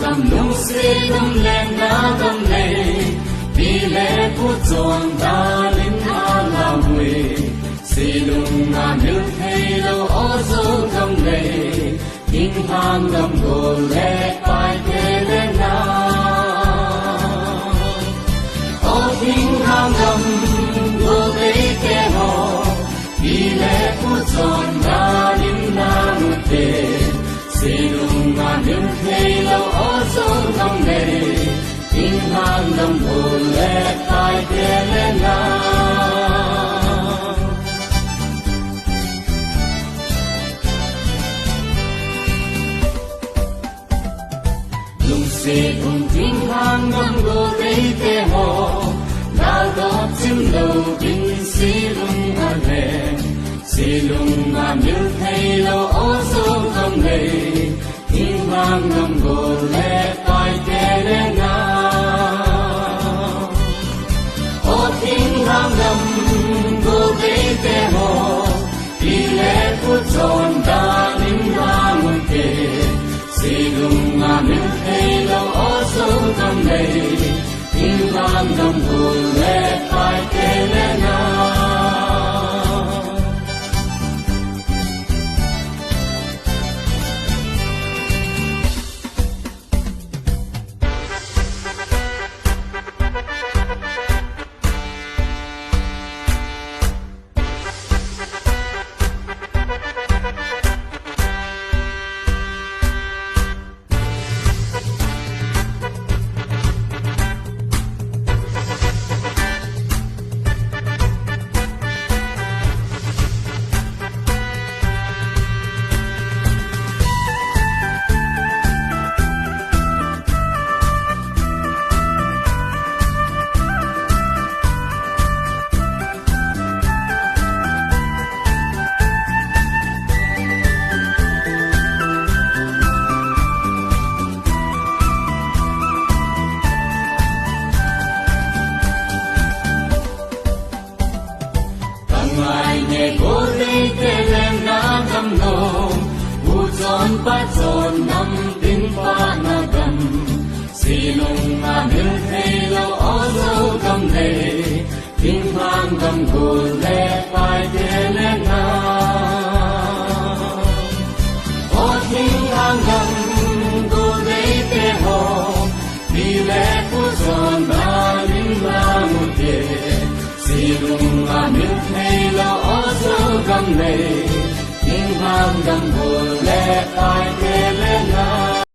gam lung se gam le na gam le bi le pu chon da lin a la mui si lung na mil thei lo o zo gam le king hang gam go le pai te le na o king hang gam go le ke ho bi le pu chon da lin na mu te si lung na mil thei lo o zo gam le king hang gam go le pai te le na se ung ting hang gam go dei te ho na do chim lo bin si lung a le si lung ma mil thei lo o so gam le ting hang gam go le pai te le na o ting hang gam go dei te ho pi le pu chon da ling ma mu te si lung ma mil thei lo o so gam le ting hang gam go le pai te le na pa chon nam tin pa na gam si lung ma mil thei lo o zo gam le ting hang gam go le pai te le na o ting hang gam go le te ho bi le pu chon da lin ma mu te si lung ma mil thei lo o zo gam le ting hang gam go le pai te le na